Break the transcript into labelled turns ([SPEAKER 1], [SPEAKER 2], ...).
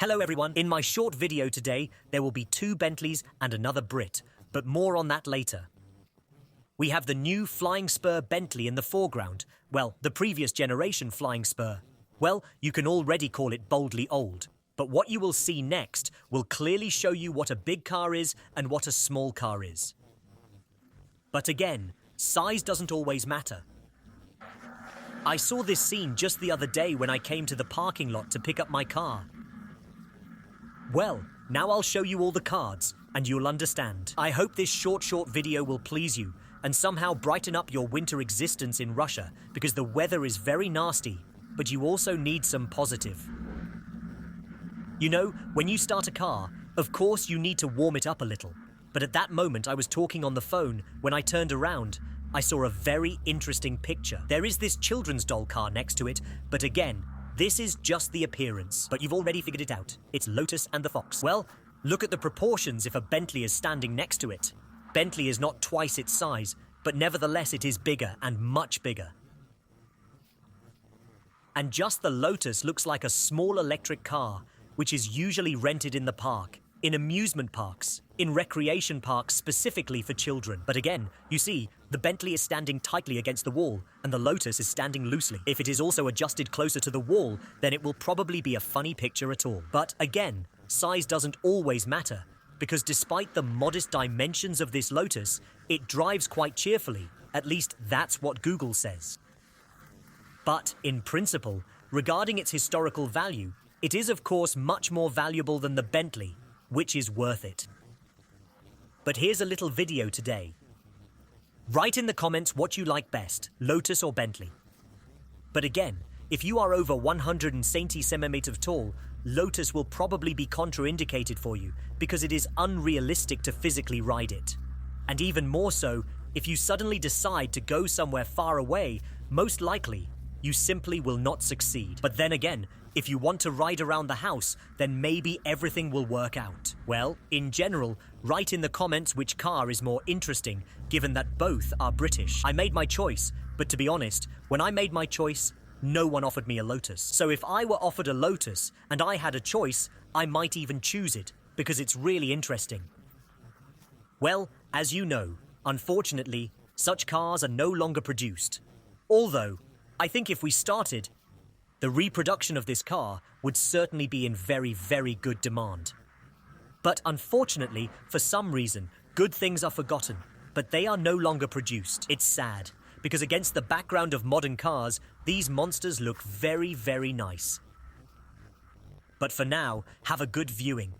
[SPEAKER 1] Hello everyone, in my short video today, there will be 2 Bentleys and another Brit, but more on that later. We have the new Flying Spur Bentley in the foreground, well, the previous generation Flying Spur. Well, you can already call it boldly old, but what you will see next will clearly show you what a big car is and what a small car is. But again, size doesn't always matter. I saw this scene just the other day when I came to the parking lot to pick up my car. Well, now I'll show you all the cards, and you'll understand. I hope this short video will please you, and somehow brighten up your winter existence in Russia, because the weather is very nasty, but you also need some positive. You know, when you start a car, of course you need to warm it up a little, but at that moment I was talking on the phone. When I turned around, I saw a very interesting picture. There is this children's doll car next to it, but again, this is just the appearance, but you've already figured it out. It's Lotus and the Fox. Well, look at the proportions if a Bentley is standing next to it. Bentley is not twice its size, but nevertheless it is bigger and much bigger. And just the Lotus looks like a small electric car, which is usually rented in the park, in amusement parks, in recreation parks specifically for children. But again, you see, the Bentley is standing tightly against the wall, and the Lotus is standing loosely. If it is also adjusted closer to the wall, then it will probably be a funny picture at all. But again, size doesn't always matter, because despite the modest dimensions of this Lotus, it drives quite cheerfully. At least that's what Google says. But in principle, regarding its historical value, it is of course much more valuable than the Bentley, which is worth it. But here's a little video today. Write in the comments what you like best, Lotus or Bentley. But again, if you are over 170 centimeters tall, Lotus will probably be contraindicated for you because it is unrealistic to physically ride it. And even more so, if you suddenly decide to go somewhere far away, most likely, you simply will not succeed. But then again, if you want to ride around the house, then maybe everything will work out. Well, in general, write in the comments which car is more interesting, given that both are British. I made my choice, but to be honest, when I made my choice, no one offered me a Lotus. So if I were offered a Lotus and I had a choice, I might even choose it, because it's really interesting. Well, as you know, unfortunately, such cars are no longer produced. Although, I think if we started, the reproduction of this car would certainly be in very, very good demand. But unfortunately, for some reason, good things are forgotten, but they are no longer produced. It's sad, because against the background of modern cars, these monsters look very, very nice. But for now, have a good viewing.